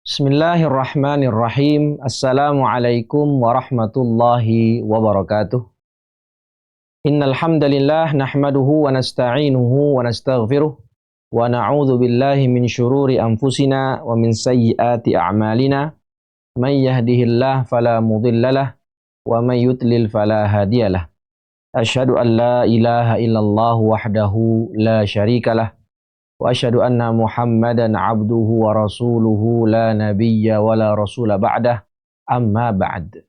Bismillahirrahmanirrahim. Assalamualaikum warahmatullahi wabarakatuh. Innal hamdalillah nahmaduhu wa nasta'inuhu wa nastaghfiruh wa na'udzu billahi min syururi anfusina wa min sayyiati a'malina. May yahdihillahu fala mudhillalah wa may yudlil fala hadiyalah. Asyhadu an la ilaha illallah wahdahu la syarikalah wa asyhadu anna Muhammadan abduhu wa rasuluhu la nabiyya wa la rasula ba'dah, amma ba'd.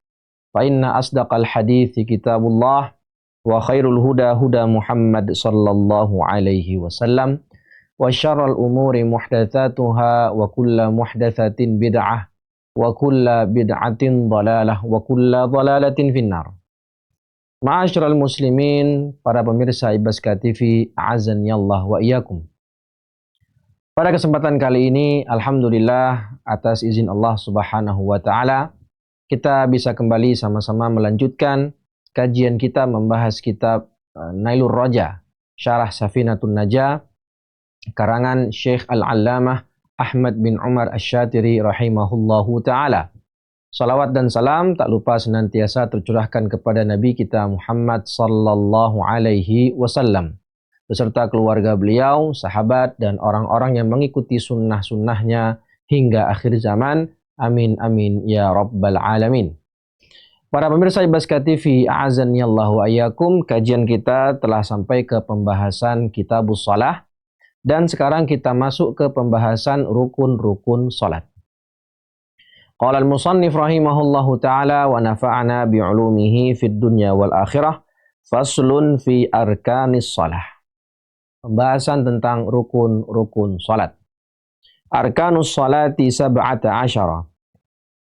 Fa inna asdaqal hadithi kitabullah wa khairul huda huda Muhammad sallallahu alaihi wasallam wa syarrul umuri muhdatsatuha wa kullu muhdatsatin bid'ah wa kullu bid'atin dhalalah wa kullu dhalalatin finnar. Ma'asyiral muslimin, para pemirsa Ibaska TV, a'azzani Allah wa iyyakum. Pada kesempatan kali ini, alhamdulillah atas izin Allah Subhanahu wa taala, kita bisa kembali sama-sama melanjutkan kajian kita membahas kitab Nailur Raja, Syarah Safinatun Najah, karangan Syekh Al-Allamah Ahmad bin Umar Asy-Syatiri rahimahullahu taala. Salawat dan salam tak lupa senantiasa tercurahkan kepada Nabi kita Muhammad sallallahu alaihi wasallam, beserta keluarga beliau, sahabat, dan orang-orang yang mengikuti sunnah-sunnahnya hingga akhir zaman. Amin, amin, ya rabbal alamin. Para pemirsa Ibaska TV, a'azani Allah wa iyyakum, kajian kita telah sampai ke pembahasan Kitabus Shalah, dan sekarang kita masuk ke pembahasan rukun-rukun salat. Qala al-musannif rahimahullahu ta'ala wa nafa'ana bi'ulumihi fid dunya wal akhirah, faslun fi arkanis shalah. Pembahasan tentang rukun-rukun salat. Arkanus salati sab'ata asyara.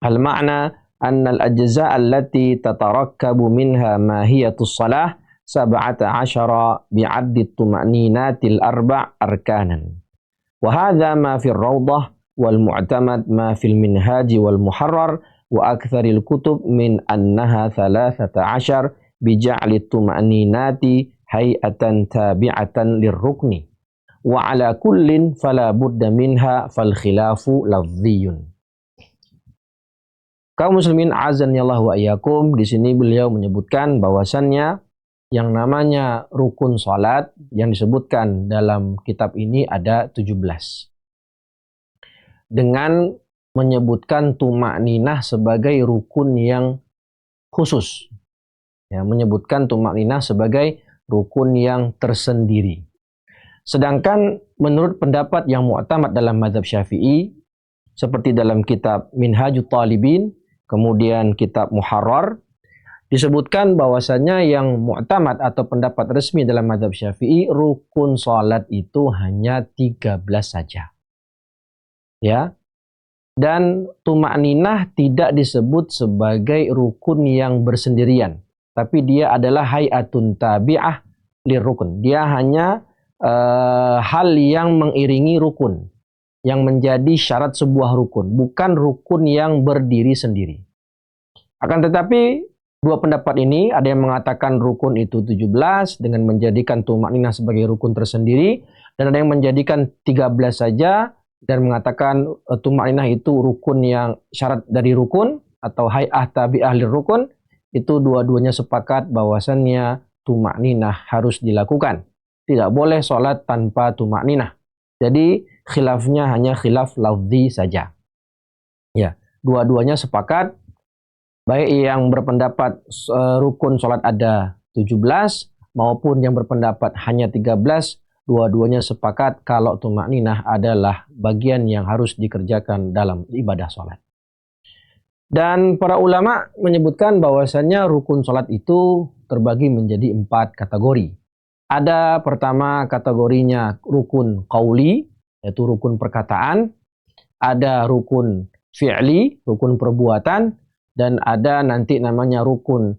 Al-ma'na anna al-ajza' allati tatarakkabu minha mahiyatus salah sab'ata asyara bi'addi tuma'ninatil arba' arkanan. Wa hadha ma fi ar-rawdah wal mu'tamad ma fil minhaj wal muharrar wa aktsaril kutub min annaha 13 bija'li tuma'ninati hayatan tabi'atan lirrukni wa ala kullin fala budda minha fal khilafu lafdhiyun. Kaum muslimin azan ya Allah wa iyyakum, di sini beliau menyebutkan bahwasannya yang namanya rukun salat yang disebutkan dalam kitab ini ada 17. Dengan menyebutkan tumakninah sebagai rukun yang khusus. Ya, menyebutkan tumakninah sebagai rukun yang tersendiri. Sedangkan menurut pendapat yang mu'tamad dalam mazhab Syafi'i, seperti dalam kitab Minhajut Talibin, kemudian kitab Muharrar, disebutkan bahwasanya yang mu'tamad atau pendapat resmi dalam mazhab Syafi'i, rukun salat itu hanya 13 saja. Ya. Dan tumakninah tidak disebut sebagai rukun yang bersendirian, tapi dia adalah hayatun tabi'ah lirrukun. Dia hanya hal yang mengiringi rukun, yang menjadi syarat sebuah rukun, bukan rukun yang berdiri sendiri. Akan tetapi, dua pendapat ini, ada yang mengatakan rukun itu 17 dengan menjadikan tumakninah sebagai rukun tersendiri, dan ada yang menjadikan 13 saja dan mengatakan tumakninah itu rukun yang syarat dari rukun atau hay'ah tabi'ah lirrukun. Itu dua-duanya sepakat bahwasannya tumakninah harus dilakukan. Tidak boleh sholat tanpa tumakninah. Jadi khilafnya hanya khilaf lafzi saja. Ya, dua-duanya sepakat, baik yang berpendapat rukun sholat ada 17 maupun yang berpendapat hanya 13, dua-duanya sepakat kalau tumakninah adalah bagian yang harus dikerjakan dalam ibadah sholat. Dan para ulama menyebutkan bahwasannya rukun salat itu terbagi menjadi 4 kategori. Ada pertama kategorinya rukun qauli, yaitu rukun perkataan. Ada rukun fi'li, rukun perbuatan. Dan ada nanti namanya rukun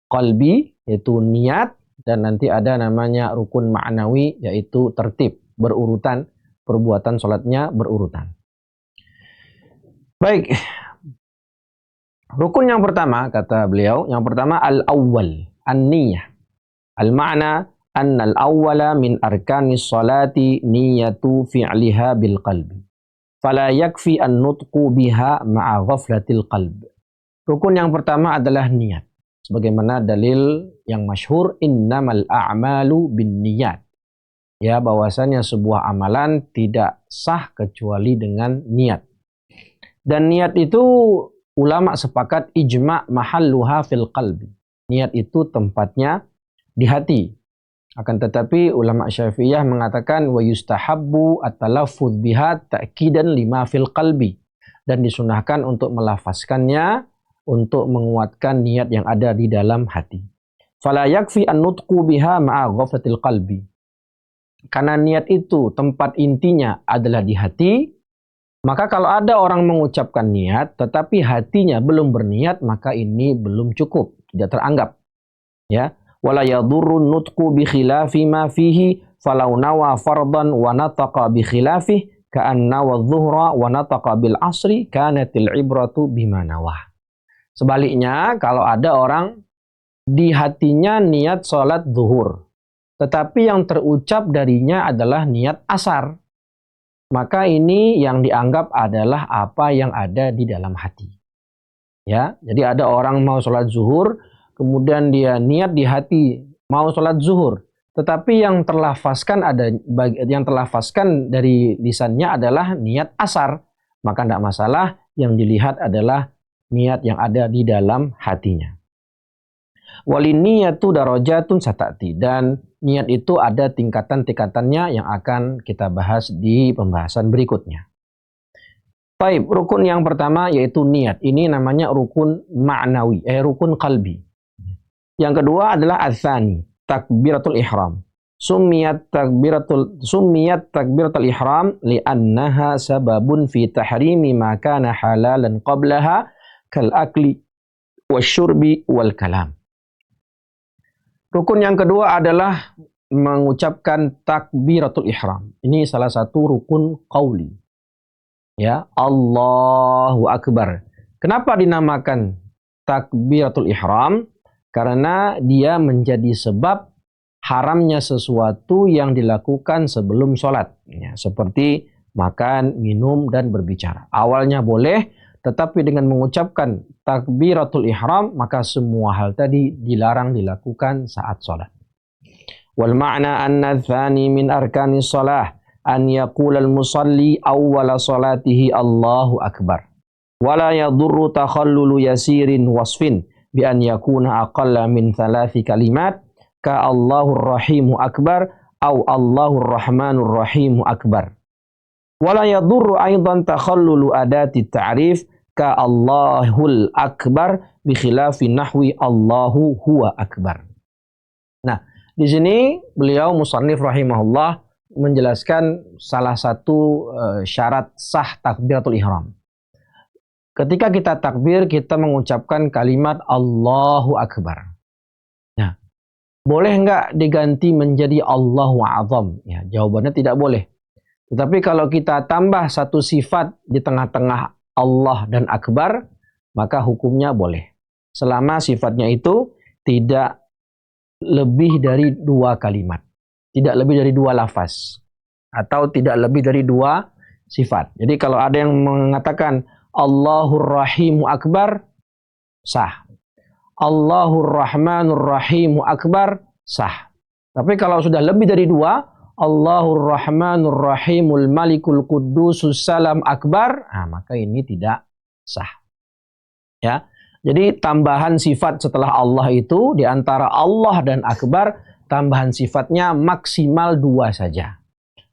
qalbi, yaitu niat. Dan nanti ada namanya rukun ma'nawi, yaitu tertib, berurutan, perbuatan salatnya berurutan. Baik. Rukun yang pertama, kata beliau, yang pertama al-awwal, an-niyah. Al-ma'na anna al-awwala min arkanis salati niyatu fi'liha bil qalbi. fala yakfi an-nutqu biha ma'a ghaflatil qalb. Rukun yang pertama adalah niat. Sebagaimana dalil yang masyhur, innamal a'malu binniyat. Ya, bahwasanya sebuah amalan tidak sah kecuali dengan niat. Dan niat itu ulama sepakat ijma' mahalluha fil qalbi. Niat itu tempatnya di hati. Akan tetapi ulama Syafi'iyah mengatakan wa yustahabbu at-talaffuz biha ta'kidan lima fil qalbi, dan disunahkan untuk melafazkannya untuk menguatkan niat yang ada di dalam hati. Fala yakfi an-nutqu biha ma'a ghaflatil qalbi. Karena niat itu tempat intinya adalah di hati, maka kalau ada orang mengucapkan niat tetapi hatinya belum berniat, maka ini belum cukup, tidak teranggap. Ya, wala yadurru nutqu bi khilafi ma fihi falau nawa fardan wa nataqa bi khilafih ka'anna wadh-dhuhra wa nataqa bil asri kanatil ibratu bima nawah. Sebaliknya, kalau ada orang di hatinya niat sholat zuhur, tetapi yang terucap darinya adalah niat asar, maka ini yang dianggap adalah apa yang ada di dalam hati. Ya, jadi ada orang mau sholat zuhur, kemudian dia niat di hati mau sholat zuhur, tetapi yang terlafazkan dari lisannya adalah niat asar, maka tidak masalah. Yang dilihat adalah niat yang ada di dalam hatinya. Waliniyatu darajatun satati, dan niat itu ada tingkatan-tingkatannya yang akan kita bahas di pembahasan berikutnya. Baik, rukun yang pertama yaitu niat. Ini namanya rukun ma'nawi, rukun qalbi. Yang kedua adalah ats-tsani, takbiratul ihram. Summiyat takbiratul ihram li'annaha sababun fi tahrimi ma kana halalan qablaha kal akli wasyurbi wal kalam. Rukun yang kedua adalah mengucapkan takbiratul ihram. Ini salah satu rukun qauli. Ya, Allahu Akbar. Kenapa dinamakan takbiratul ihram? Karena dia menjadi sebab haramnya sesuatu yang dilakukan sebelum sholat. Ya, seperti makan, minum, dan berbicara. Awalnya boleh, tetapi dengan mengucapkan takbiratul ihram, maka semua hal tadi dilarang dilakukan saat sholat. Wal ma'na anna tsani min arkanis shalah an yaqula al-musalli awwala salatihi Allahu Akbar. Wala yadurru takhallulu yasirin wasfin bi an yakuna aqalla min 3 kalimat ka Allahur Rahimu Akbar au Allahur Rahmanur Rahimu Akbar. Wala yadurru aidan takhallulu adati ta'rif ka Allahul Akbar bi khilafi nahwi Allahu huwa akbar. Nah, di sini beliau musannif rahimahullah menjelaskan salah satu syarat sah takbiratul ihram. Ketika kita takbir, kita mengucapkan kalimat Allahu Akbar. Nah, boleh nggak diganti menjadi Allahu Azam? Ya, jawabannya tidak boleh. Tetapi kalau kita tambah satu sifat di tengah-tengah Allah dan Akbar, maka hukumnya boleh. Selama sifatnya itu tidak lebih dari 2 kalimat. Tidak lebih dari 2 lafaz. Atau tidak lebih dari 2 sifat. Jadi kalau ada yang mengatakan Allahur Rahimu Akbar, sah. Allahur Rahmanur Rahimu Akbar, sah. Tapi kalau sudah lebih dari 2, Allahur Rahmanur Rahimul Malikul Qudusus Salam Akbar, maka ini tidak sah. Ya. Jadi tambahan sifat setelah Allah itu, di antara Allah dan Akbar, tambahan sifatnya maksimal 2 saja.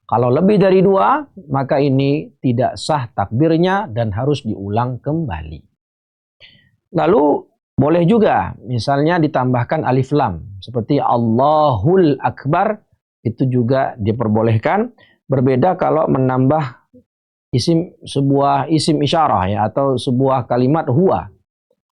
Kalau lebih dari 2, maka ini tidak sah takbirnya dan harus diulang kembali. Lalu boleh juga misalnya ditambahkan alif lam seperti Allahul Akbar, itu juga diperbolehkan. Berbeda kalau menambah sebuah isim isyarah ya, atau sebuah kalimat huwa.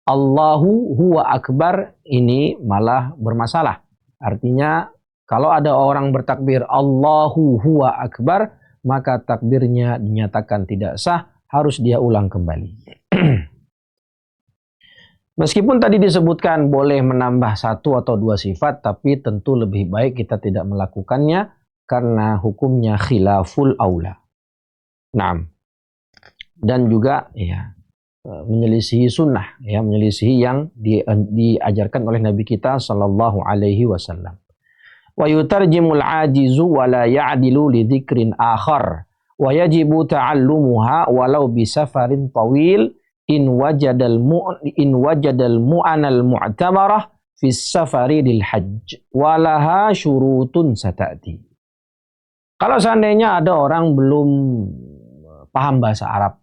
Allahu huwa akbar, ini malah bermasalah. Artinya kalau ada orang bertakbir Allahu huwa akbar, maka takbirnya dinyatakan tidak sah, harus dia ulang kembali. Meskipun tadi disebutkan boleh menambah 1 atau 2 sifat, tapi tentu lebih baik kita tidak melakukannya karena hukumnya khilaful aula. Naam. dan juga menyelisihi sunnah, menyelisihi yang diajarkan oleh Nabi kita sallallahu alaihi wasallam. Wa yutarjimul ajizu wa la ya'dilu li dzikrin akhar wa yajibu ta'allumuha walau bi safarin tawil in wajadal mu'anal mu'tabarah fi safari lil hajj walaha syurutun satati. Kalau seandainya ada orang belum paham bahasa Arab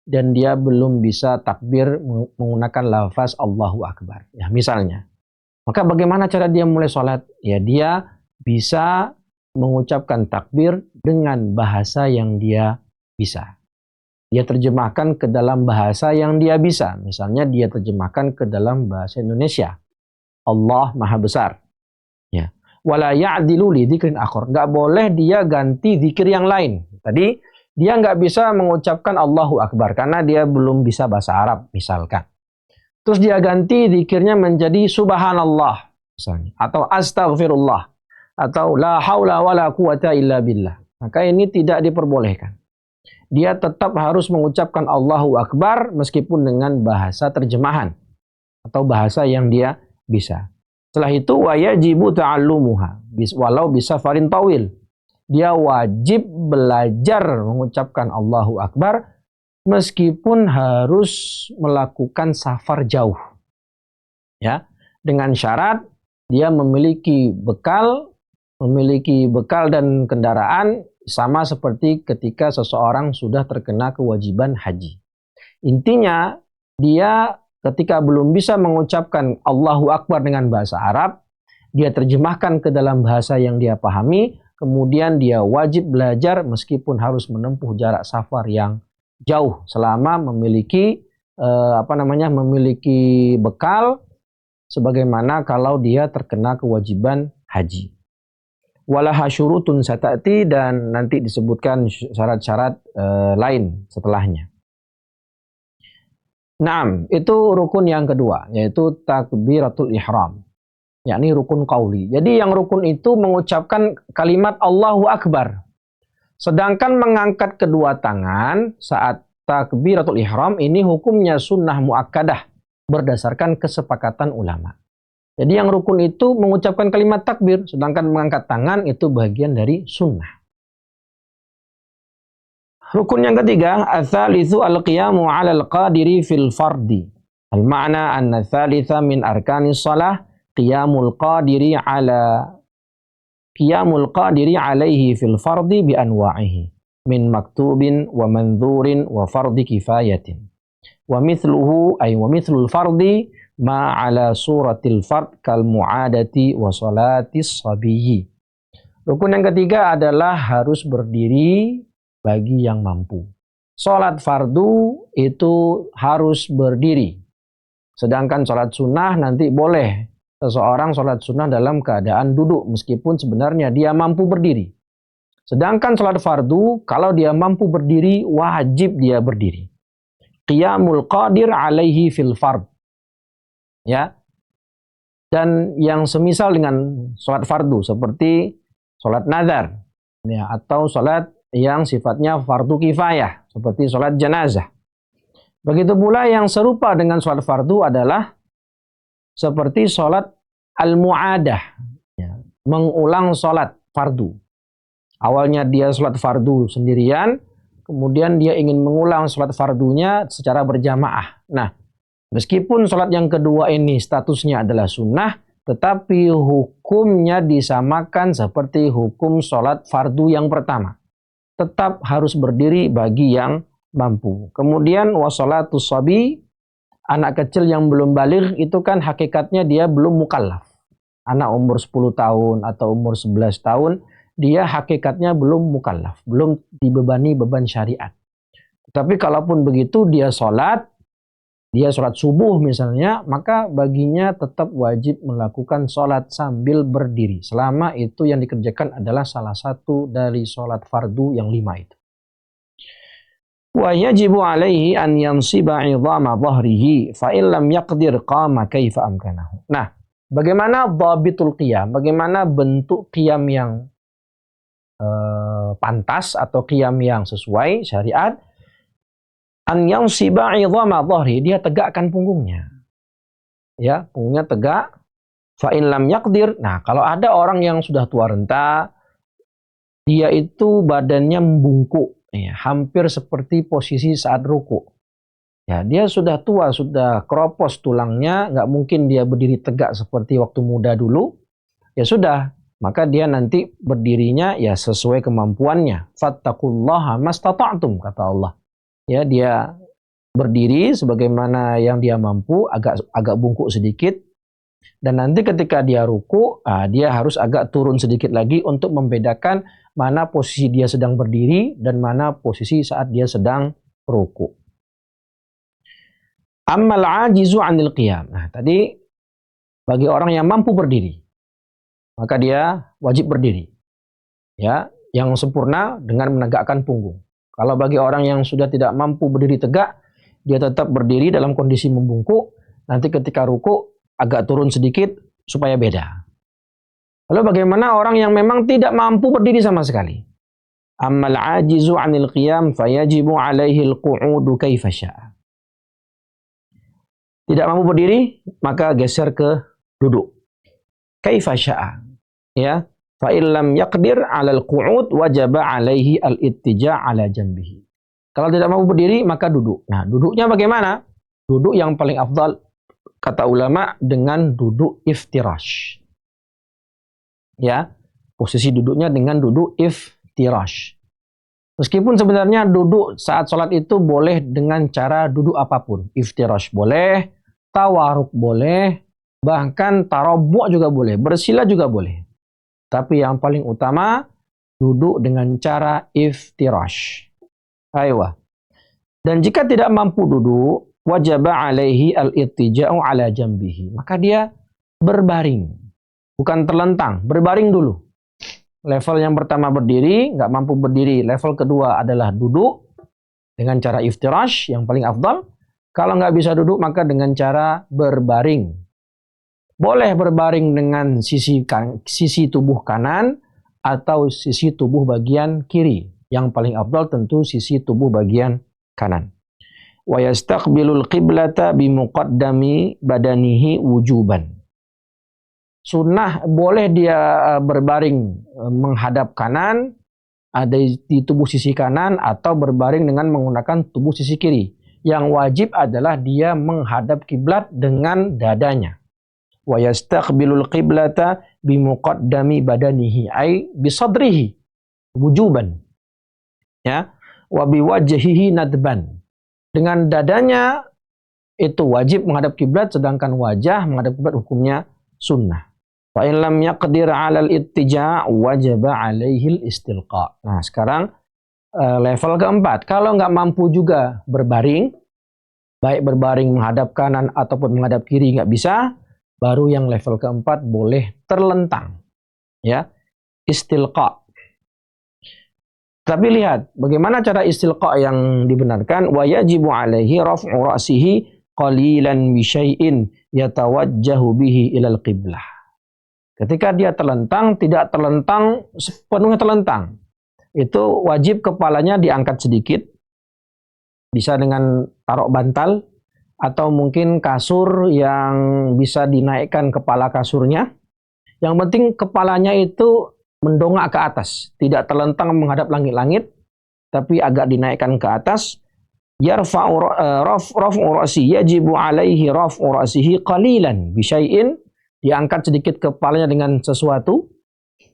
dan dia belum bisa takbir menggunakan lafaz Allahu Akbar, ya misalnya, maka bagaimana cara dia mulai sholat? Ya, dia bisa mengucapkan takbir dengan bahasa yang dia bisa. Dia terjemahkan ke dalam bahasa yang dia bisa. Misalnya dia terjemahkan ke dalam bahasa Indonesia. Allah Maha Besar. Ya. Wala ya'dilu li dzikrin akhar. Enggak boleh dia ganti zikir yang lain. Tadi dia nggak bisa mengucapkan Allahu Akbar karena dia belum bisa bahasa Arab misalkan. Terus dia ganti zikirnya menjadi Subhanallah misalnya, atau Astaghfirullah, atau La haula wala quwata illa billah. Maka ini tidak diperbolehkan. Dia tetap harus mengucapkan Allahu Akbar meskipun dengan bahasa terjemahan atau bahasa yang dia bisa. Setelah itu wajibu ta'allumuha walau bisa farin tawil. Dia wajib belajar mengucapkan Allahu Akbar meskipun harus melakukan safar jauh. Ya, dengan syarat dia memiliki bekal dan kendaraan sama seperti ketika seseorang sudah terkena kewajiban haji. Intinya, dia ketika belum bisa mengucapkan Allahu Akbar dengan bahasa Arab, dia terjemahkan ke dalam bahasa yang dia pahami, kemudian dia wajib belajar meskipun harus menempuh jarak safar yang jauh selama memiliki memiliki bekal sebagaimana kalau dia terkena kewajiban haji. Walaha syurutun satati, dan nanti disebutkan syarat-syarat lain setelahnya. Naam, itu rukun yang kedua, yaitu takbiratul ihram, yakni rukun qauli. Jadi yang rukun itu mengucapkan kalimat Allahu Akbar. Sedangkan mengangkat kedua tangan saat takbiratul ihram ini hukumnya sunnah muakkadah berdasarkan kesepakatan ulama. Jadi yang rukun itu mengucapkan kalimat takbir, sedangkan mengangkat tangan itu bagian dari sunnah. Rukun yang ketiga, ats-tsalitsu al-qiyamu 'alal qadiri fil fardi. Al-ma'na anna tsalitsa min arkanis shalah qiyamul qadiri 'alaihi fil fardi bi anwa'ihi min maktubin wa mandzurin wa fardi kifayatin. Wa mithlul fardi ma ala suratil fard kal mu'adati wa salatis sabiyyi. Rukun yang ketiga adalah harus berdiri bagi yang mampu. Salat fardu itu harus berdiri. Sedangkan salat sunnah nanti boleh seseorang salat sunnah dalam keadaan duduk meskipun sebenarnya dia mampu berdiri. Sedangkan salat fardu kalau dia mampu berdiri wajib dia berdiri. Qiyamul qadir alaihi fil fard. Ya, dan yang semisal dengan sholat fardu seperti sholat nazar, ya, atau sholat yang sifatnya fardu kifayah seperti sholat jenazah. Begitu pula yang serupa dengan sholat fardu adalah seperti sholat al-mu'adah, ya, mengulang sholat fardu. Awalnya dia sholat fardu sendirian, kemudian dia ingin mengulang sholat fardunya secara berjamaah. Nah, meskipun sholat yang kedua ini statusnya adalah sunnah, tetapi hukumnya disamakan seperti hukum sholat fardu yang pertama. Tetap harus berdiri bagi yang mampu. Kemudian wasolatus sabi, anak kecil yang belum baligh itu kan hakikatnya dia belum mukallaf. Anak umur 10 tahun atau umur 11 tahun, dia hakikatnya belum mukallaf, belum dibebani beban syariat. Tapi kalaupun begitu dia sholat subuh misalnya, maka baginya tetap wajib melakukan sholat sambil berdiri. Selama itu yang dikerjakan adalah salah satu dari sholat fardu yang 5 itu. Wa yajibu alaihi an yansiba 'idhama dhahrihi fa in lam yaqdir qama kaifa amkanahu. Nah, bagaimana dhabitul qiyam? Bagaimana bentuk qiyam yang pantas atau qiyam yang sesuai syariat? an yansiba 'idhama dhahri, dia tegakkan punggungnya. Ya, punggungnya tegak. Fa in lam yaqdir. Nah, kalau ada orang yang sudah tua renta, dia itu badannya membungkuk, ya, hampir seperti posisi saat ruku. Ya, dia sudah tua, sudah keropos tulangnya, nggak mungkin dia berdiri tegak seperti waktu muda dulu. Ya sudah, maka dia nanti berdirinya ya sesuai kemampuannya. Fattaqullaha mastata'tum, kata Allah. Ya, dia berdiri sebagaimana yang dia mampu, agak bungkuk sedikit. Dan nanti ketika dia ruku, dia harus agak turun sedikit lagi untuk membedakan mana posisi dia sedang berdiri dan mana posisi saat dia sedang ruku. Ammal ajizu 'anil qiyam. Nah, tadi bagi orang yang mampu berdiri, maka dia wajib berdiri. Ya, yang sempurna dengan menegakkan punggung. Kalau bagi orang yang sudah tidak mampu berdiri tegak, dia tetap berdiri dalam kondisi membungkuk. Nanti ketika ruku agak turun sedikit supaya beda. Lalu bagaimana orang yang memang tidak mampu berdiri sama sekali? Ammal ajizu 'anil qiyam fayajibu 'alaihi al-qu'udu kaifa syaa. Tidak mampu berdiri, maka geser ke duduk. Kaifa syaa. Ya, fa illam yaqdir 'alal qu'ud wajaba 'alaihi al-ittija' 'ala janbihi. Kalau tidak mampu berdiri, maka duduk. Nah, duduknya bagaimana? Duduk yang paling afdal, kata ulama, dengan duduk iftirash. Ya, posisi duduknya dengan duduk iftirash. Meskipun sebenarnya duduk saat sholat itu boleh dengan cara duduk apapun. Iftirash boleh, tawaruk boleh, bahkan tarabbu' juga boleh, bersila juga boleh. Tapi yang paling utama, duduk dengan cara iftirash. Aywa. Dan jika tidak mampu duduk, wajaba alaihi al-ittija'u ala jambihi. Maka dia berbaring. Bukan terlentang, berbaring dulu. Level yang pertama berdiri, nggak mampu berdiri. Level kedua adalah duduk dengan cara iftirash, yang paling afdal. Kalau nggak bisa duduk, maka dengan cara berbaring. Boleh berbaring dengan sisi tubuh kanan atau sisi tubuh bagian kiri. Yang paling afdal tentu sisi tubuh bagian kanan. Wa yastaqbilul qiblata bimuqaddami badanihi wujuban. Sunnah boleh dia berbaring menghadap kanan, ada di tubuh sisi kanan, atau berbaring dengan menggunakan tubuh sisi kiri. Yang wajib adalah dia menghadap kiblat dengan dadanya. Wa yastaqbilul qiblata bimuqaddami badanihi ay bisadrihi wujuban. Ya, wa biwajhihi nadban. Dengan dadanya itu wajib menghadap kiblat, sedangkan wajah menghadap kiblat hukumnya sunnah. Fa in lam yaqdir 'ala al-ittija' wajaba 'alaihi al-istilqa. Nah, sekarang level keempat. Kalau nggak mampu juga berbaring, baik berbaring menghadap kanan ataupun menghadap kiri nggak bisa, baru yang level keempat boleh terlentang. Ya, istilqa. Tapi lihat bagaimana cara istilqa yang dibenarkan. Wa yajibu 'alaihi raf'u ra'sihi qalilan bi syai'in yatawajjahu bihi ilal qiblah. Ketika dia terlentang, tidak terlentang sepenuhnya terlentang. Itu wajib kepalanya diangkat sedikit. Bisa dengan taruh bantal atau mungkin kasur yang bisa dinaikkan kepala kasurnya. Yang penting kepalanya itu mendongak ke atas, tidak terlentang menghadap langit-langit, tapi agak dinaikkan ke atas. Yarfa'u raf'u ra'si, yajibu 'alaihi raf'u ra'sihi qalilan bi syai'in. Diangkat sedikit kepalanya dengan sesuatu,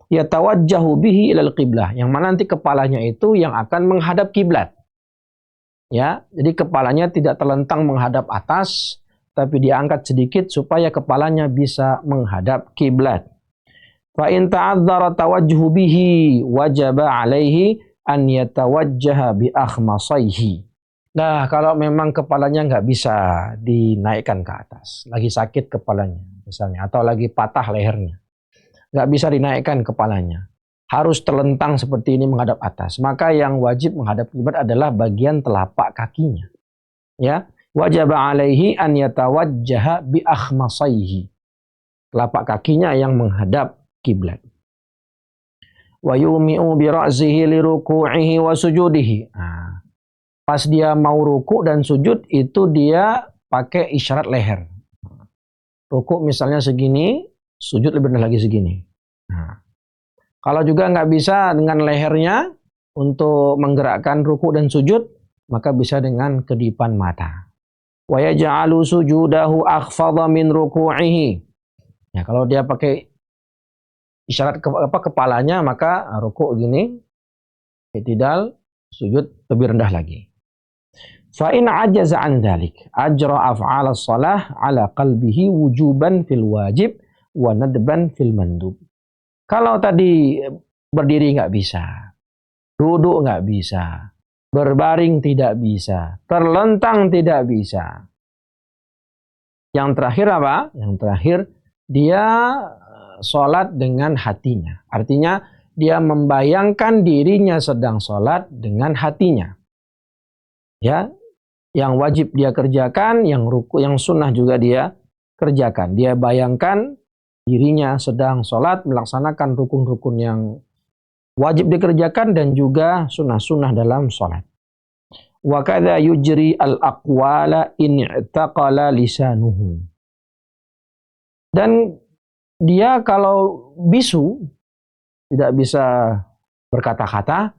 yatawajjahu bihi ilal qiblah, yang mana nanti kepalanya itu yang akan menghadap kiblat. Ya, jadi kepalanya tidak terlentang menghadap atas, tapi diangkat sedikit supaya kepalanya bisa menghadap kiblat. Fa in ta'adzara tawajjuhu bihi wajaba 'alaihi an yatawajjaha bi akhmasaihi. Nah, kalau memang kepalanya nggak bisa dinaikkan ke atas, lagi sakit kepalanya misalnya, atau lagi patah lehernya, nggak bisa dinaikkan kepalanya, harus terlentang seperti ini menghadap atas, maka yang wajib menghadap kiblat adalah bagian telapak kakinya. Ya, wajib alaihi an yatawajjaha bi akhmasaihi, telapak kakinya yang menghadap kiblat. Wa yumi'u bi ra'sihi li ruku'ihi wa sujudihi. Nah, Pas dia mau ruku dan sujud itu dia pakai isyarat leher. Ruku misalnya segini, sujud lebih rendah lagi segini. Nah, kalau juga nggak bisa dengan lehernya untuk menggerakkan ruku dan sujud, maka bisa dengan kedipan mata. Wa yaj'alu sujudahu akhfadha min ruku'ihi. Ya, kalau dia pakai isyarat kepalanya, maka ruku gini, i'tidal, sujud lebih rendah lagi. Fa in ajaza an dzalik ajra af'al as-shalah ala qalbihi wujuban fil wajib wa nadban fil mandub. Kalau tadi berdiri nggak bisa, duduk nggak bisa, berbaring tidak bisa, terlentang tidak bisa. Yang terakhir apa? Yang terakhir dia sholat dengan hatinya. Artinya dia membayangkan dirinya sedang sholat dengan hatinya. Ya, yang wajib dia kerjakan, yang ruku, yang sunnah juga dia kerjakan. Dia bayangkan dirinya sedang sholat, melaksanakan rukun-rukun yang wajib dikerjakan dan juga sunnah-sunnah dalam sholat. Wa kadza yujri al-aqwala in i'taqala lisanuhu. Dan dia kalau bisu, tidak bisa berkata-kata,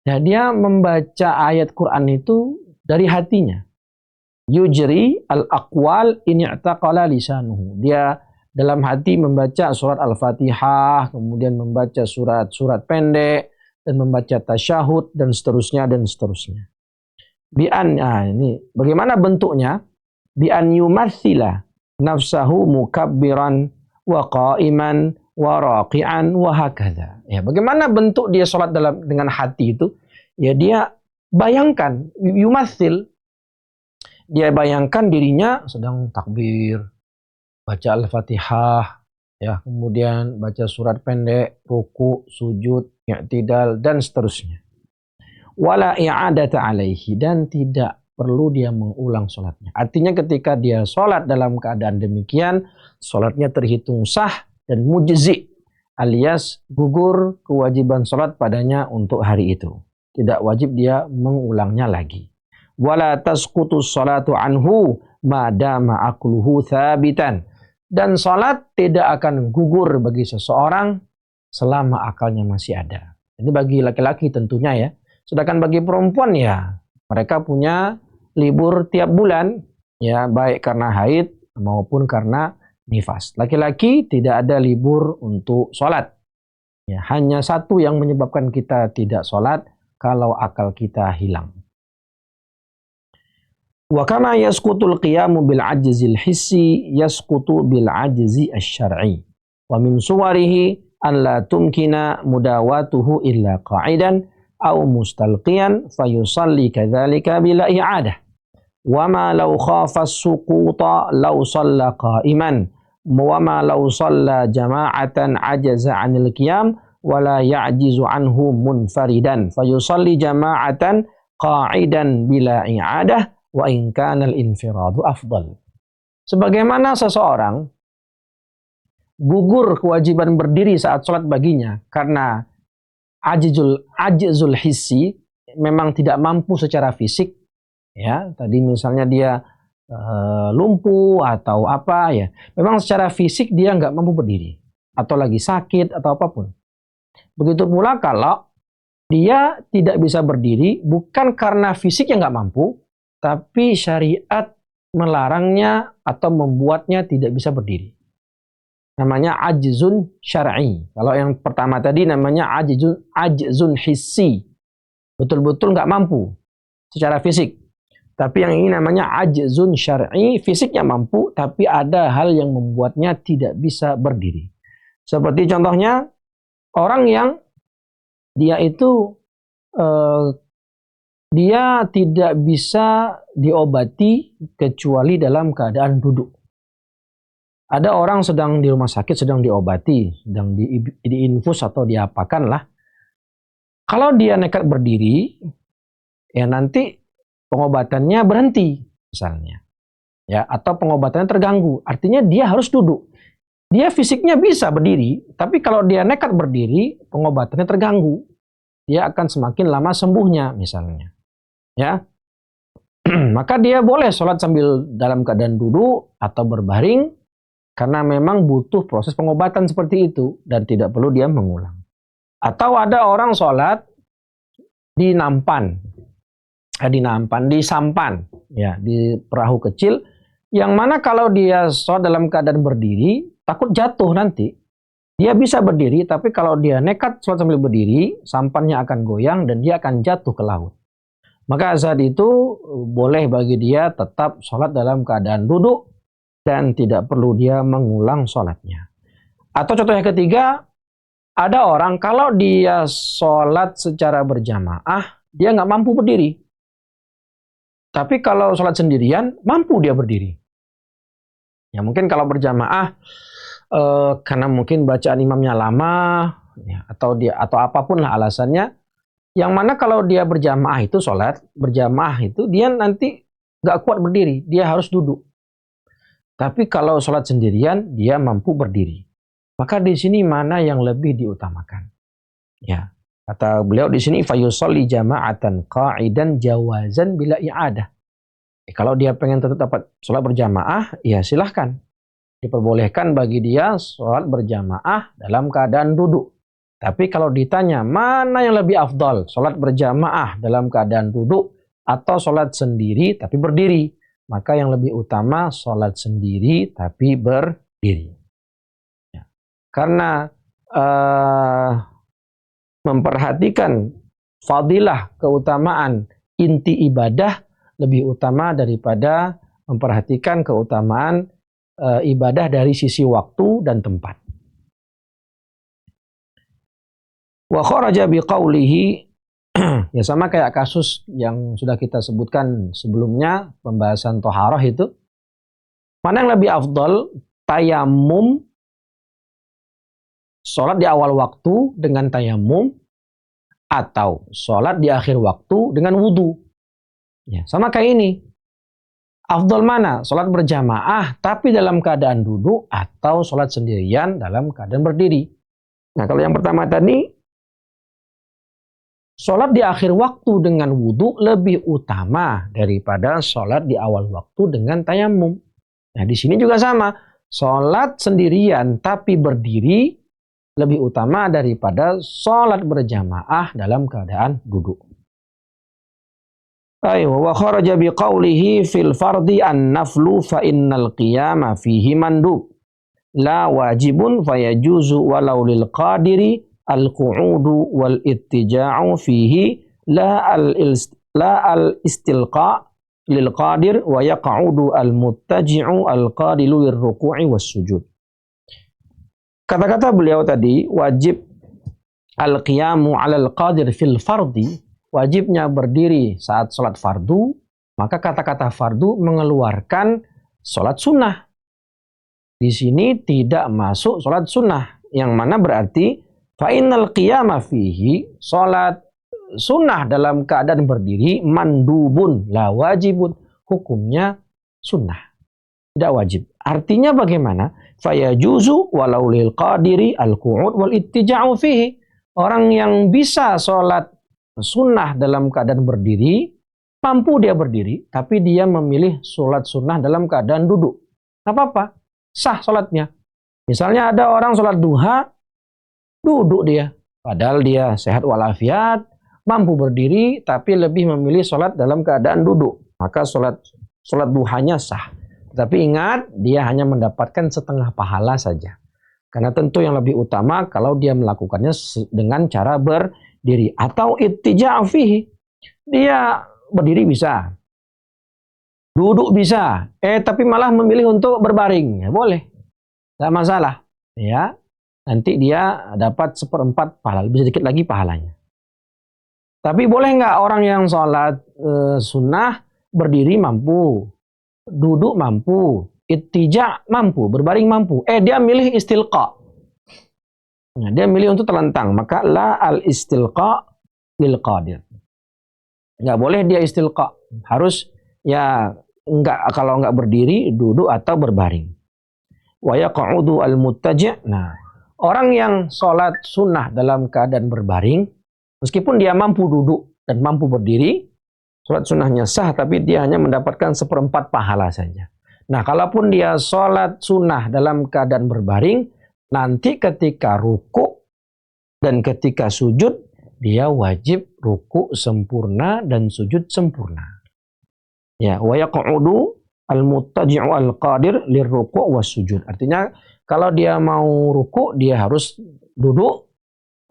ya dia membaca ayat Quran itu dari hatinya. Yujri al-aqwal in i'taqala lisanuhu. Dia dalam hati membaca surat Al-Fatihah, kemudian membaca surat-surat pendek, dan membaca tasyahud, dan seterusnya, dan seterusnya. Ini bagaimana bentuknya? Bi'an yumathila nafsahu mukabbiran wa qa'iman wa raqi'an wa hakadha. Ya, bagaimana bentuk dia sholat dengan hati itu? Ya, dia bayangkan, yumathil, dia bayangkan dirinya sedang takbir, baca Al-Fatihah, ya, kemudian baca surat pendek, ruku, sujud, i'tidal, dan seterusnya. Wala i'adata alaihi, dan tidak perlu dia mengulang sholatnya. Artinya ketika dia sholat dalam keadaan demikian, sholatnya terhitung sah dan mujzi, alias gugur kewajiban sholat padanya untuk hari itu. Tidak wajib dia mengulangnya lagi. Wala tasqutu sholatu anhu madama aqluhu thabitan. Dan sholat tidak akan gugur bagi seseorang selama akalnya masih ada. Ini bagi laki-laki tentunya ya. Sedangkan bagi perempuan ya, mereka punya libur tiap bulan, ya, baik karena haid maupun karena nifas. Laki-laki tidak ada libur untuk sholat. Ya, hanya satu yang menyebabkan kita tidak sholat, kalau akal kita hilang. Wa kama yasqutul qiyamu bil ajzil hissi yasqutu bil ajzi asy-syar'i. Wa min suwarihi an la tumkina mudawatuhu illa qa'idan au mustalqiyan fayusalli kadzalika bila i'adah. Wa ma law khafa as-suquta law shalla qa'iman wa ma law shalla jama'atan ajaza 'anil qiyam wa la ya'jizu anhu munfaridan fayusalli jama'atan qa'idan bila i'adah wa in kana al-infiradu afdal. Sebagaimana seseorang gugur kewajiban berdiri saat sholat baginya karena ajzul hissi, memang tidak mampu secara fisik, ya, tadi misalnya dia lumpuh atau apa ya, memang secara fisik dia nggak mampu berdiri atau lagi sakit atau apapun. Begitu pula kalau dia tidak bisa berdiri bukan karena fisiknya nggak mampu, tapi syariat melarangnya atau membuatnya tidak bisa berdiri. Namanya ajzun syar'i. Kalau yang pertama tadi namanya ajzun hissi. Betul-betul nggak mampu secara fisik. Tapi yang ini namanya ajzun syar'i, fisiknya mampu, tapi ada hal yang membuatnya tidak bisa berdiri. Seperti contohnya, orang yang dia itu dia tidak bisa diobati kecuali dalam keadaan duduk. Ada orang sedang di rumah sakit, sedang diobati, sedang diinfus atau diapakan lah. Kalau dia nekat berdiri, ya nanti pengobatannya berhenti misalnya. Ya, atau pengobatannya terganggu. Artinya dia harus duduk. Dia fisiknya bisa berdiri, tapi kalau dia nekat berdiri, pengobatannya terganggu. Dia akan semakin lama sembuhnya misalnya. Ya. maka dia boleh sholat sambil dalam keadaan duduk atau berbaring, karena memang butuh proses pengobatan seperti itu dan tidak perlu dia mengulang. Atau ada orang sholat di nampan, di sampan, ya, di perahu kecil, yang mana kalau dia sholat dalam keadaan berdiri, takut jatuh nanti. Dia bisa berdiri, tapi kalau dia nekat sholat sambil berdiri, sampannya akan goyang dan dia akan jatuh ke laut. Maka saat itu boleh bagi dia tetap sholat dalam keadaan duduk dan tidak perlu dia mengulang sholatnya. Atau contoh yang ketiga, ada orang kalau dia sholat secara berjamaah, dia nggak mampu berdiri. Tapi kalau sholat sendirian, mampu dia berdiri. Ya mungkin kalau berjamaah, karena mungkin bacaan imamnya lama, ya, atau apapun lah alasannya, yang mana kalau dia berjamaah itu sholat berjamaah itu dia nanti nggak kuat berdiri, dia harus duduk. Tapi kalau sholat sendirian dia mampu berdiri. Maka di sini mana yang lebih diutamakan? Ya, kata beliau di sini fayusolli jama'atan qa'idan jawazan bila i'adah. Kalau dia pengen tetap dapat sholat berjamaah, ya silahkan. Diperbolehkan bagi dia sholat berjamaah dalam keadaan duduk. Tapi kalau ditanya mana yang lebih afdal, sholat berjamaah dalam keadaan duduk atau sholat sendiri tapi berdiri, maka yang lebih utama sholat sendiri tapi berdiri. Ya. Karena memperhatikan fadilah keutamaan inti ibadah lebih utama daripada memperhatikan keutamaan ibadah dari sisi waktu dan tempat. Wa kharaja biqaulihi, ya sama kayak kasus yang sudah kita sebutkan sebelumnya, pembahasan toharah itu. Mana yang lebih afdal, tayamum, sholat di awal waktu dengan tayamum, atau sholat di akhir waktu dengan wudu. Ya, sama kayak ini. Afdal mana? Sholat berjamaah tapi dalam keadaan duduk atau sholat sendirian dalam keadaan berdiri. Nah kalau yang pertama tadi, sholat di akhir waktu dengan wudhu lebih utama daripada sholat di awal waktu dengan tayamum. Nah di sini juga sama. Sholat sendirian tapi berdiri lebih utama daripada sholat berjamaah dalam keadaan duduk. Wa kharaja biqaulihi fil fardi an-naflu fa innal qiyama fihi mandub la wajibun fayajuzu walau lil qadiri al-qu'udu wal ittija'u fihi la al-istilqa lil qadir wa yaq'udu al-muttaji'u al-qadilu lirruku'i was sujud. Kata-kata beliau tadi, wajib al-qiyamu 'alal qadir fil fardi, wajibnya berdiri saat sholat fardu, maka kata-kata fardu mengeluarkan sholat sunnah. Di sini tidak masuk sholat sunnah, yang mana berarti fa'innal qiyama fihi, sholat sunnah dalam keadaan berdiri, mandubun, la wajibun, hukumnya sunnah, tidak wajib. Artinya bagaimana? Fayajuzu walau lil qadiri al-qu'ud wal ittija'u fihi. Orang yang bisa sholat sunnah dalam keadaan berdiri, mampu dia berdiri, tapi dia memilih sholat sunnah dalam keadaan duduk. Gak apa-apa, sah sholatnya. Misalnya ada orang sholat duha, duduk dia. Padahal dia sehat walafiat, mampu berdiri, tapi lebih memilih sholat dalam keadaan duduk. Maka sholat duhanya sah. Tapi ingat, dia hanya mendapatkan setengah pahala saja. Karena tentu yang lebih utama kalau dia melakukannya dengan cara berdiri atau ittija'u fihi. Dia berdiri bisa, duduk bisa, tapi malah memilih untuk berbaring, ya boleh, nggak masalah, ya. Nanti dia dapat 1/4 pahala, lebih sedikit lagi pahalanya. Tapi boleh nggak orang yang sholat sunnah berdiri mampu, duduk mampu, ittija' mampu, berbaring mampu, dia milih istilqa. Nah, dia milih untuk terlentang, maka la al-istilqa lil qadir. Nggak boleh dia istilqa, harus ya kalau nggak berdiri, duduk atau berbaring. Wa yaq'udu al-muttaji'. Nah, orang yang sholat sunnah dalam keadaan berbaring, meskipun dia mampu duduk dan mampu berdiri, Sholat sunnahnya sah, tapi dia hanya mendapatkan 1/4 pahala saja. Nah, kalaupun dia sholat sunnah dalam keadaan berbaring, nanti ketika ruku dan ketika sujud, dia wajib ruku sempurna dan sujud sempurna. Ya, wa yaq'udu al-muttaji'u al-qadir lirruku' was sujud. Artinya, kalau dia mau ruku, dia harus duduk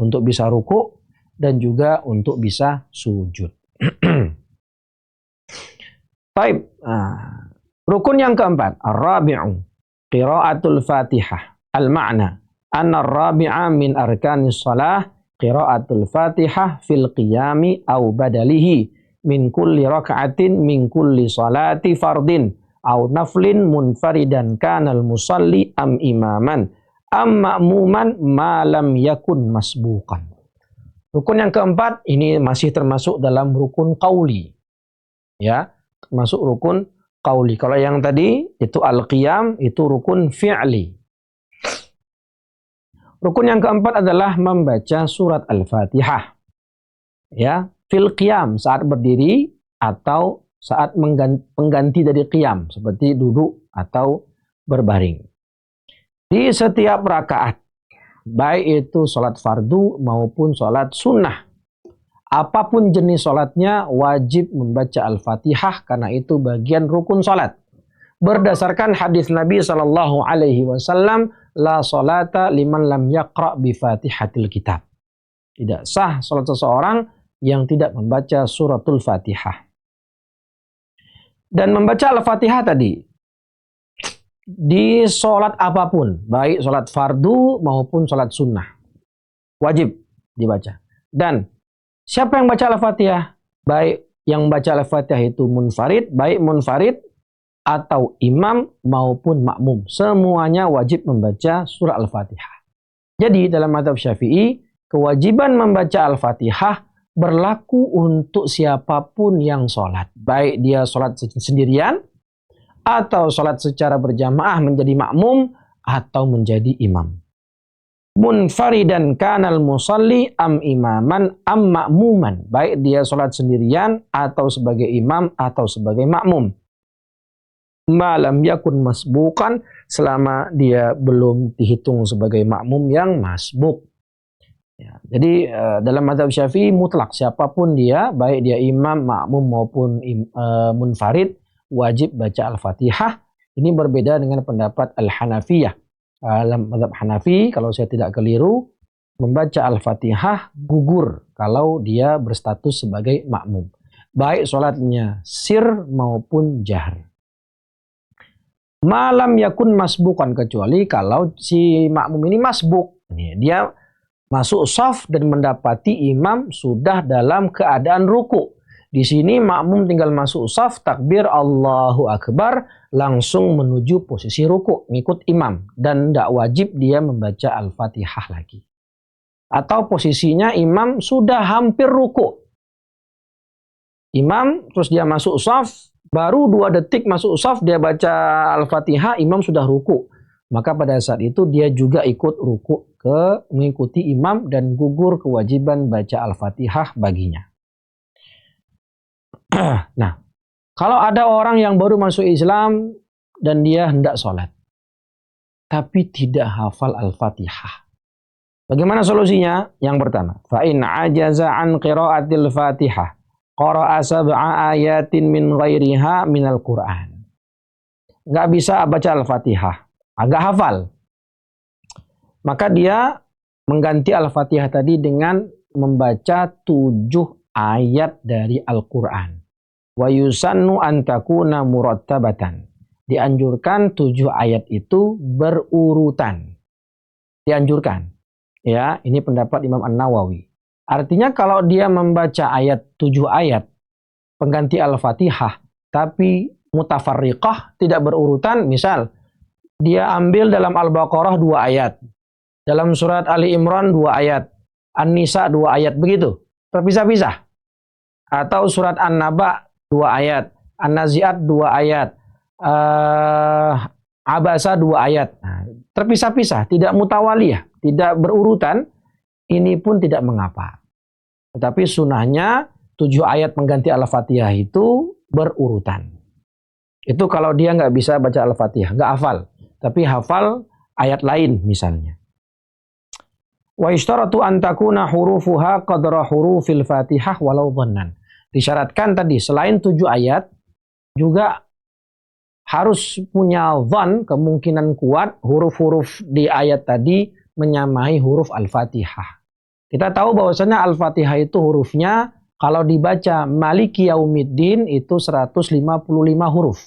untuk bisa ruku dan juga untuk bisa sujud. Baik, rukun yang keempat, ar-rabi'u qiraatul Fatihah. Al-ma'na anna ar-rabi'a min arkanis shalah qiraatul Fatihah fil qiyami aw badalihi min kulli raka'atin min kulli salati fardin aw naflin munfaridan kanal musalli am imaman am ma'muman ma lam yakun masbuqan. Rukun yang keempat ini masih termasuk dalam rukun qauli. Ya, masuk rukun qauli. Kalau yang tadi itu al-qiyam, itu rukun fi'li. Rukun yang keempat adalah membaca surat Al-Fatihah. Ya, fil qiyam, saat berdiri atau saat mengganti dari qiyam, seperti duduk atau berbaring. Di setiap rakaat, baik itu salat fardu maupun salat sunnah, apapun jenis sholatnya wajib membaca Al-Fatihah karena itu bagian rukun sholat. Berdasarkan hadis Nabi SAW, la sholata liman lam yaqra' bi Fatihatil Kitab. Tidak sah sholat seseorang yang tidak membaca suratul Fatihah. Dan membaca Al-Fatihah tadi di sholat apapun, baik sholat fardu maupun sholat sunnah, wajib dibaca. Dan siapa yang baca Al-Fatihah? Baik yang baca Al-Fatihah itu munfarid, baik munfarid atau imam maupun makmum. Semuanya wajib membaca surah Al-Fatihah. Jadi dalam mazhab Syafi'i, kewajiban membaca Al-Fatihah berlaku untuk siapapun yang sholat. Baik dia sholat sendirian, atau sholat secara berjamaah menjadi makmum, atau menjadi imam. Munfaridan kanal musalli am imaman am ma'muman. Baik dia sholat sendirian atau sebagai imam atau sebagai makmum. Malam yakun masbukan, selama dia belum dihitung sebagai makmum yang masbuk. Ya, jadi dalam mazhab Syafi'i mutlak siapapun dia, baik dia imam, makmum maupun munfarid, wajib baca Al-Fatihah. Ini berbeda dengan pendapat Al-Hanafiyah. Dalam mazhab Hanafi, kalau saya tidak keliru, membaca Al-Fatihah gugur kalau dia berstatus sebagai makmum, baik sholatnya sir maupun jahr. Malam yakun masbukan, kecuali kalau si makmum ini masbuk. Dia masuk shaf dan mendapati imam sudah dalam keadaan ruku. Di sini makmum tinggal masuk shaf, takbir Allahu Akbar, langsung menuju posisi ruku, ngikut imam. Dan tidak wajib dia membaca Al-Fatihah lagi. Atau posisinya imam sudah hampir ruku. Imam, terus dia masuk shaf, baru 2 detik masuk shaf, dia baca Al-Fatihah, imam sudah ruku. Maka pada saat itu dia juga ikut ruku mengikuti imam dan gugur kewajiban baca Al-Fatihah baginya. Nah, kalau ada orang yang baru masuk Islam dan dia hendak sholat, tapi tidak hafal Al-Fatihah, bagaimana solusinya? Yang pertama, fa'in ajaza an qiraatil Fatihah, qara'a sab'a ayatin min ghairiha minal Qur'an. Nggak bisa baca Al-Fatihah, agak hafal, maka dia mengganti Al-Fatihah tadi dengan membaca 7 ayat dari Al-Quran. Wa yusannu an takuna murattabatan. Dianjurkan 7 ayat itu berurutan. Dianjurkan. Ya, ini pendapat Imam An-Nawawi. Artinya kalau dia membaca 7 ayat pengganti Al-Fatihah, tapi mutafarriqah, tidak berurutan, misal dia ambil dalam Al-Baqarah 2 ayat, dalam surat Ali Imran 2 ayat, An-Nisa 2 ayat, begitu, terpisah-pisah. Atau surat An-Naba 2 ayat, An-Nazi'at 2 ayat, Abasa 2 ayat. Nah, terpisah-pisah, tidak mutawaliyah, tidak berurutan, ini pun tidak mengapa. Tetapi sunahnya 7 ayat mengganti Al-Fatihah itu berurutan. Itu kalau dia nggak bisa baca Al-Fatihah, nggak hafal, tapi hafal ayat lain misalnya. Wa ishtaratu an takuna hurufuha qadra hurufil Fatihah walau dhannan. Disyaratkan tadi selain 7 ayat juga harus punya dhan, kemungkinan kuat huruf-huruf di ayat tadi menyamai huruf Al-Fatihah. Kita tahu bahwasanya Al-Fatihah itu hurufnya kalau dibaca Maliki Yaumiddin itu 155 huruf.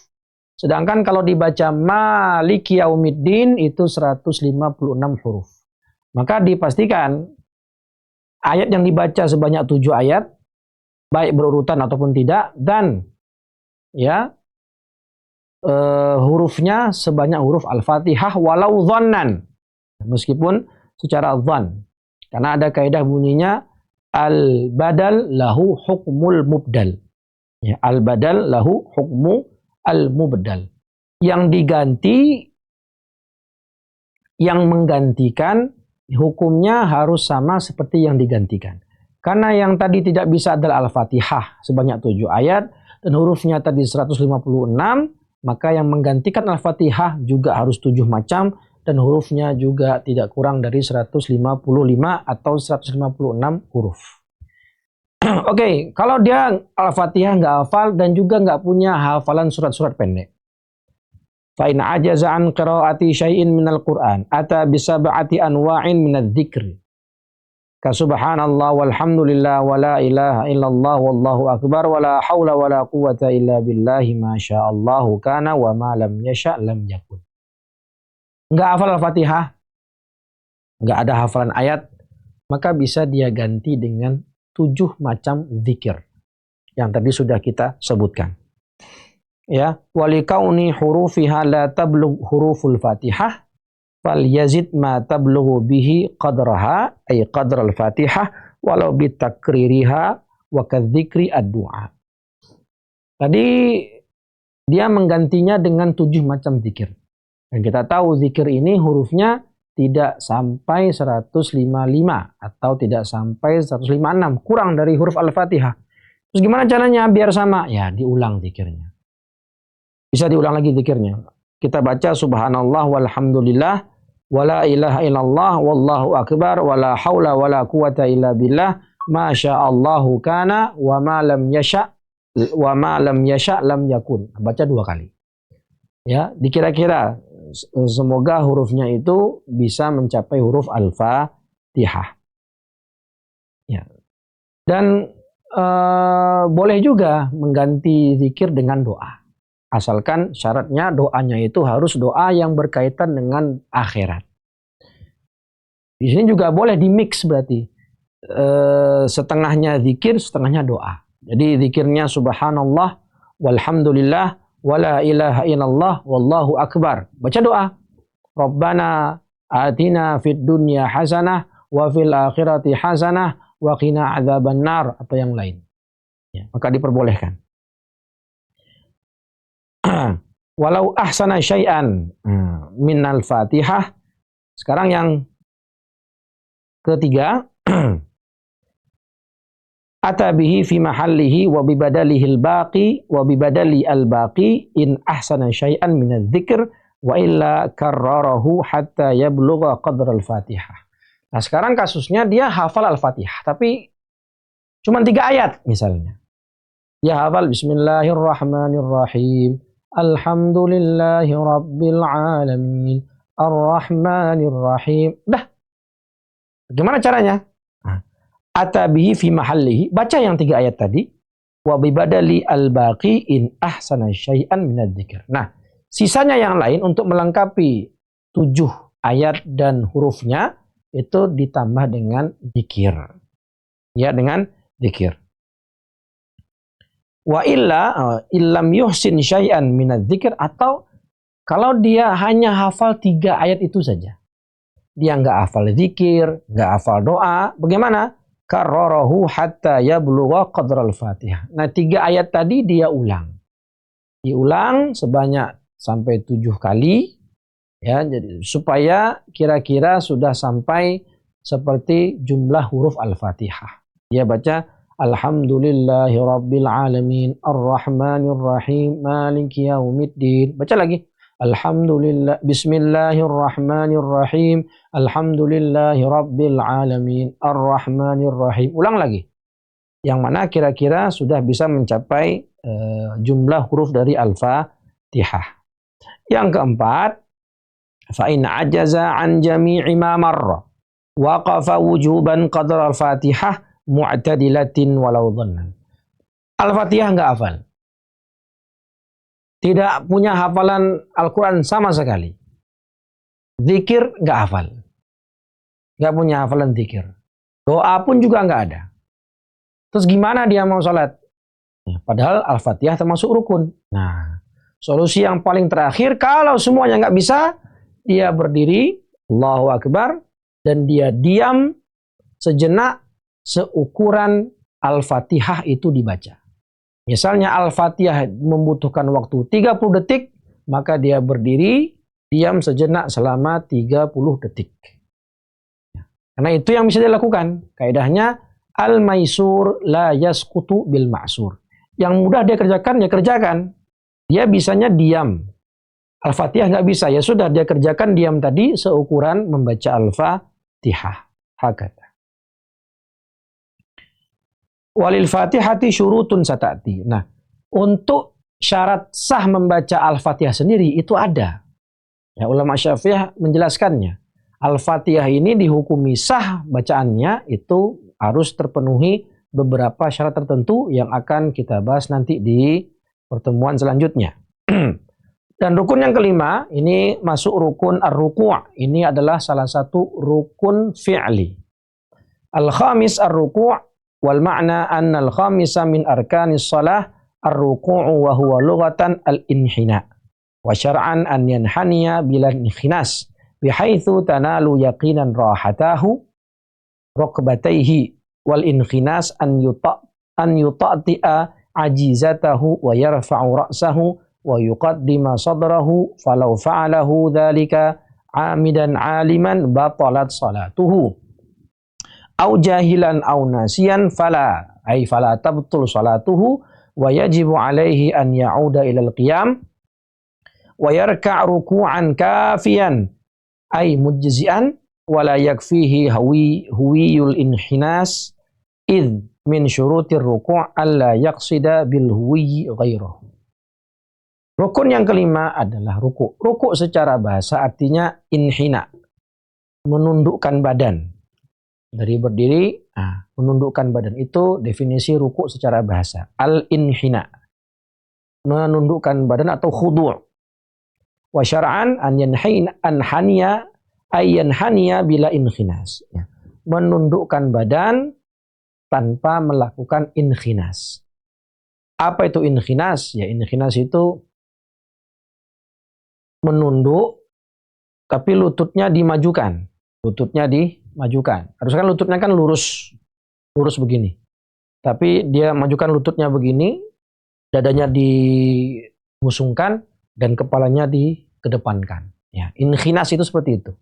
Sedangkan kalau dibaca Maliki Yaumiddin itu 156 huruf. Maka dipastikan ayat yang dibaca sebanyak 7 ayat, baik berurutan ataupun tidak, dan ya hurufnya sebanyak huruf Al-Fatihah walau dhannan, meskipun secara dhan. Karena ada kaidah bunyinya al-badal lahu hukmul mubdal. Ya, al-badal lahu hukmu al-mubdal. Yang diganti, yang menggantikan hukumnya harus sama seperti yang digantikan. Karena yang tadi tidak bisa adalah Al-Fatihah sebanyak 7 ayat dan hurufnya tadi 156, maka yang menggantikan Al-Fatihah juga harus 7 macam dan hurufnya juga tidak kurang dari 155 atau 156 huruf. Oke, kalau dia Al-Fatihah nggak hafal dan juga nggak punya hafalan surat-surat pendek. Fa in ajaza an qiraati syai'in minal Qur'an ata bi sab'ati anwa'in minadz dzikri. Ka subhanallah walhamdulillah wala ilaha illallah wallahu akbar wala haula wala quwata illa billahi ma sya'allahu kana wa ma lam yasha' lam yakun. Enggak hafal Al-Fatihah, enggak ada hafalan ayat, maka bisa dia ganti dengan 7 macam zikir yang tadi sudah kita sebutkan. Ya, walikauni hurufiha la tablugh huruful Fatihah fal yazid ma tablughu bihi qadraha ay qadra al-Fatihah walau bitakririha wa kadzikri ad-du'a. Tadi dia menggantinya dengan 7 macam zikir. Dan kita tahu zikir ini hurufnya tidak sampai 155 atau tidak sampai 156, kurang dari huruf Al-Fatihah. Terus gimana caranya biar sama? Ya, diulang zikirnya. Bisa diulang lagi zikirnya. Kita baca subhanallah walhamdulillah wala ilaha illallah wallahu akbar wala haula wala quwata illa billah ma sya'allahu kana wa ma lam yasha' lam yakun. Baca 2 kali. Ya, dikira-kira semoga hurufnya itu bisa mencapai huruf Al-Fatihah. Ya. Dan boleh juga mengganti zikir dengan doa. Asalkan syaratnya doanya itu harus doa yang berkaitan dengan akhirat. Di sini juga boleh di-mix berarti. Setengahnya zikir, setengahnya doa. Jadi zikirnya subhanallah, walhamdulillah, wala ilaha illallah, wallahu akbar. Baca doa. Rabbana atina fid dunya hasanah, wa fil akhirati hasanah, wa qina adzaban nar, atau yang lain. Ya, maka diperbolehkan. Walau ahsana syai'an minal Fatihah. Sekarang yang ketiga, ata bihi fi mahallihi wa bi badalihi al-baqi wa bi badali al-baqi in ahsana syai'an minadz dzikr wa illa karrarahu hatta yablugha qadra al-Fatihah. Nah, sekarang kasusnya dia hafal Al-Fatihah tapi cuma 3 ayat misalnya. Dia hafal bismillahirrahmanirrahim. Alhamdulillahi rabbil alamin. Ar-Rahmanir Rahim. Dah. Gimana caranya? Atabihi fi mahallihi. Baca yang 3 ayat tadi. Wa bibadali al-baqi in ahsana syai'an minadz dzikr. Nah, sisanya yang lain untuk melengkapi 7 ayat dan hurufnya itu ditambah dengan zikir. Ya, dengan zikir. Wa illa illam yuhsin syai'an minadz dzikr, atau kalau dia hanya hafal 3 ayat itu saja. Dia nggak hafal zikir, nggak hafal doa, bagaimana? Karrarahu hatta yablugha qadra al-Fatihah. Nah, 3 ayat tadi dia ulang. Diulang sebanyak sampai 7 kali ya, jadi supaya kira-kira sudah sampai seperti jumlah huruf Al-Fatihah. Dia baca Alhamdulillahi rabbil alamin, arrahmanir rahim, maliki yaumiddin. Baca lagi. Alhamdulillah, bismillahirrahmanirrahim, alhamdulillahi rabbil alamin, arrahmanir rahim. Ulang lagi. Yang mana kira-kira sudah bisa mencapai jumlah huruf dari Al-Fatihah. Yang keempat, fa in ajaza an jami'i ma marra waqafa wujuban qadra al-Fatihah mu'tadilatin walau dhannan. Al-Fatihah enggak hafal. Tidak punya hafalan Al-Quran sama sekali. Zikir enggak hafal. Enggak punya hafalan zikir. Doa pun juga enggak ada. Terus gimana dia mau sholat? Padahal Al-Fatihah termasuk rukun. Nah, solusi yang paling terakhir, kalau semuanya enggak bisa, dia berdiri, Allahu Akbar, dan dia diam sejenak seukuran Al-Fatihah itu dibaca. Misalnya Al-Fatihah membutuhkan waktu 30 detik, maka dia berdiri, diam sejenak selama 30 detik. Karena itu yang bisa dilakukan. Kaidahnya, al-maisur la yasqutu bil ma'sur. Yang mudah dia kerjakan, dia kerjakan. Dia bisanya diam. Al-Fatihah nggak bisa, ya sudah dia kerjakan diam tadi seukuran membaca Al-Fatihah. Hakata. Walil Fatihati syurutun satati. Nah, untuk syarat sah membaca Al-Fatihah sendiri itu ada. Ya, ulama Syafi'iyah menjelaskannya. Al-Fatihah ini dihukumi sah bacaannya itu harus terpenuhi beberapa syarat tertentu yang akan kita bahas nanti di pertemuan selanjutnya. Dan rukun yang kelima, ini masuk rukun ar-ruku'. Ini adalah salah satu rukun fi'li. Al-khamis ar-ruku' wal ma'na anna al-khamisa min arkanis shalah ar-ruku'u wa huwa lughatan al-inhina. Wa syar'an an yanhaniya bila inkhinas bihaitsu tanalu yaqinan rahatahu rukbatayhi wal inkhinas an yuta'ti'a ajizatahu wa yarfa'u ra'sahu wa yuqaddima sadrahu falau fa'alahu dhalika amidan aliman batalat salatuhu au jahilan au nasiyan fala tabtul salatuhu wa yajibu alaihi an ya'uda ilal qiyam wa yarka' ruku'an kafiyan ay mujzi'an wa la yakfihi huwiyul inhinas id min syurutir ruku' alla yaqsida bil huwiyyi ghairahu. Rukun yang kelima adalah ruku'. Ruku' secara bahasa artinya inhina, menundukkan badan. Dari berdiri, menundukkan badan. Itu definisi ruku' secara bahasa. Al-inhina, menundukkan badan atau khudu'. Wa syar'an an yanhaniya bila inkhinas. Menundukkan badan tanpa melakukan inkhinas. Apa itu inkhinas? Ya, inkhinas itu menunduk, tapi lututnya dimajukan. Lututnya dimajukan. Harusnya kan lututnya kan lurus begini. Tapi dia majukan lututnya begini, dadanya dimusungkan, dan kepalanya dikedepankan. Ya, inkhinas itu seperti itu.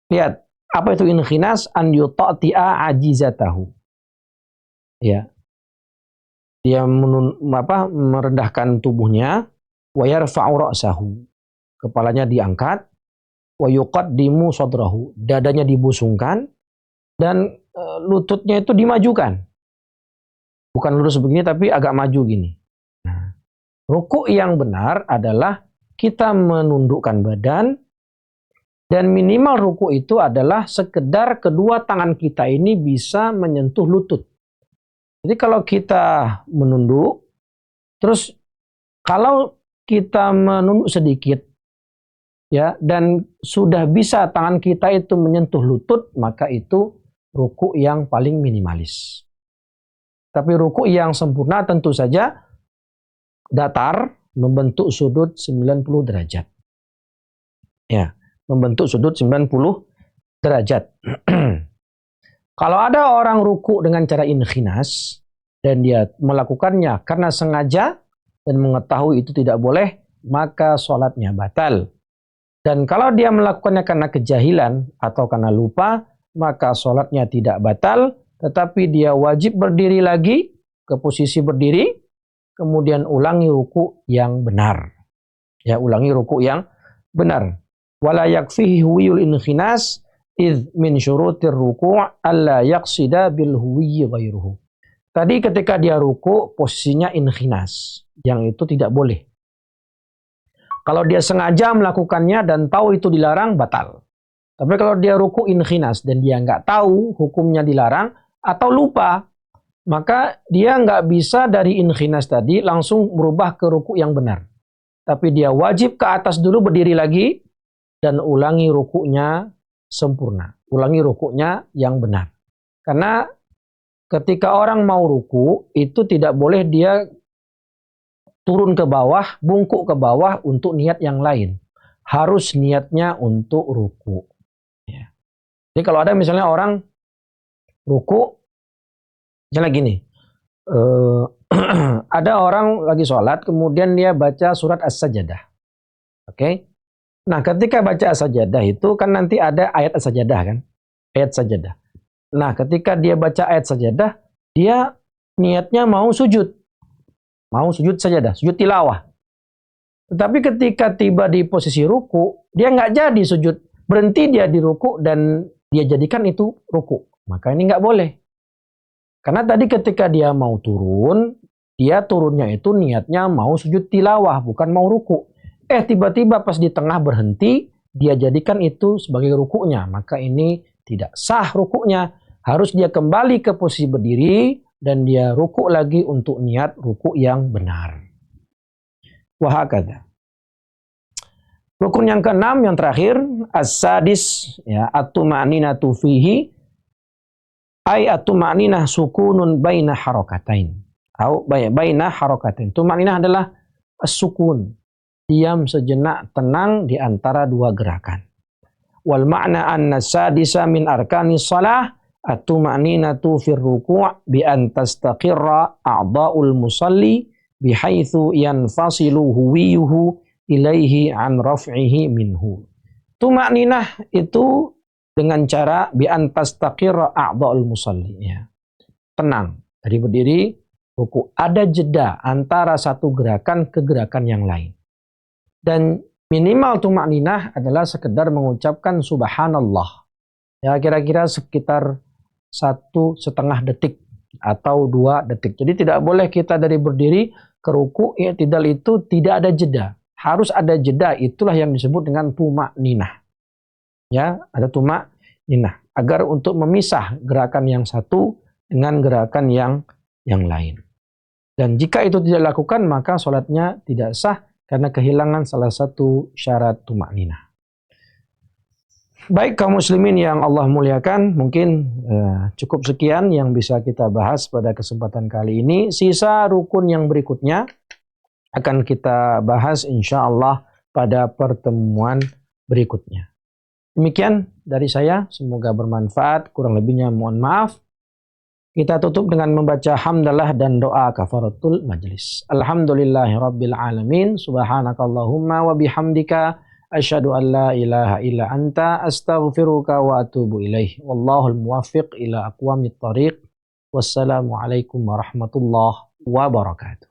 Lihat, apa itu inkhinas? An yuta'ti'a ajizatahu. Ya. Dia merendahkan tubuhnya, wa yarfa'u ra'sahu. Kepalanya diangkat, wa yuqaddimu sadrahu, dadanya dibusungkan, dan lututnya itu dimajukan. Bukan lurus begini, tapi agak maju gini. Nah, ruku' yang benar adalah kita menundukkan badan, dan minimal ruku' itu adalah sekedar kedua tangan kita ini bisa menyentuh lutut. Jadi kalau kita menunduk, terus kalau kita menunduk sedikit, ya, dan sudah bisa tangan kita itu menyentuh lutut, maka itu ruku' yang paling minimalis. Tapi ruku' yang sempurna tentu saja datar, membentuk sudut 90 derajat. Ya, membentuk sudut 90 derajat. Kalau ada orang ruku' dengan cara inkhinas, dan dia melakukannya karena sengaja dan mengetahui itu tidak boleh, maka sholatnya batal. Dan kalau dia melakukannya karena kejahilan atau karena lupa, maka sholatnya tidak batal, tetapi dia wajib berdiri lagi ke posisi berdiri, kemudian ulangi ruku yang benar. Ya, ulangi ruku yang benar. Wala yakfihi huwiyul inkhinas idh min syurutir ruku' alla yaqsida bil huwiyyi ghairuhu. Tadi ketika dia ruku posisinya inkhinas, yang itu tidak boleh. Kalau dia sengaja melakukannya dan tahu itu dilarang, batal. Tapi kalau dia ruku inkhinas dan dia nggak tahu hukumnya dilarang atau lupa, maka dia nggak bisa dari inkhinas tadi langsung merubah ke ruku yang benar. Tapi dia wajib ke atas dulu berdiri lagi dan ulangi rukunya sempurna. Ulangi rukunya yang benar. Karena ketika orang mau ruku itu tidak boleh dia turun ke bawah, bungkuk ke bawah untuk niat yang lain. Harus niatnya untuk ruku. Ya. Jadi kalau ada misalnya orang ruku, misalnya gini, ada orang lagi sholat, kemudian dia baca surat As-Sajdah. Oke? Nah, ketika baca As-Sajdah itu kan nanti ada ayat As-Sajdah kan? Ayat Sajdah. Nah, ketika dia baca ayat Sajdah, dia niatnya mau sujud. Mau sujud sajadah, sujud tilawah. Tetapi ketika tiba di posisi ruku, dia nggak jadi sujud. Berhenti dia di ruku dan dia jadikan itu ruku. Maka ini nggak boleh. Karena tadi ketika dia mau turun, dia turunnya itu niatnya mau sujud tilawah, bukan mau ruku. Tiba-tiba pas di tengah berhenti, dia jadikan itu sebagai rukunya. Maka ini tidak sah rukunya. Harus dia kembali ke posisi berdiri dan dia ruku lagi untuk niat ruku yang benar. Wahakadha. Rukun yang keenam yang terakhir, as-sadis, ya, at-tuma'ninatu fihi, ay at-tuma'ninah sukunun baina harakatain. Atau baina harakatain. Tuma'ninah adalah as-sukun, diam sejenak tenang di antara dua gerakan. Wal ma'na anna sadisa min arkanis salah at-tuma'ninatu fir ruku' bi an tastaqirra a'dha'ul musalli bihaitsu yanfasilu huwiyuhu ilaihi an raf'ihi minhu. Tuma'ninah itu dengan cara bi an tastaqirra a'dha'ul musalli, ya. Tenang dari berdiri ruku', ada jeda antara satu gerakan ke gerakan yang lain. Dan minimal tuma'ninah adalah sekedar mengucapkan subhanallah. Ya, kira-kira sekitar 1,5 detik atau 2 detik. Jadi tidak boleh kita dari berdiri ke ruku, i'tidal itu tidak ada jeda. Harus ada jeda, itulah yang disebut dengan tuma'ninah. Ya, ada tuma'ninah. Agar untuk memisah gerakan yang satu dengan gerakan yang lain. Dan jika itu tidak dilakukan, maka sholatnya tidak sah karena kehilangan salah satu syarat tuma'ninah. Baik kaum muslimin yang Allah muliakan, mungkin cukup sekian yang bisa kita bahas pada kesempatan kali ini. Sisa rukun yang berikutnya akan kita bahas insya Allah pada pertemuan berikutnya. Demikian dari saya, semoga bermanfaat, kurang lebihnya mohon maaf. Kita tutup dengan membaca hamdalah dan doa kafaratul majlis. Alhamdulillahirabbil alamin, subhanakallahumma wa bihamdika asyhadu an la ilaha illa anta astaghfiruka wa atubu ilaih. Wallahul muwaffiq ila aqwamit thariq. Wassalamualaikum warahmatullahi wabarakatuh.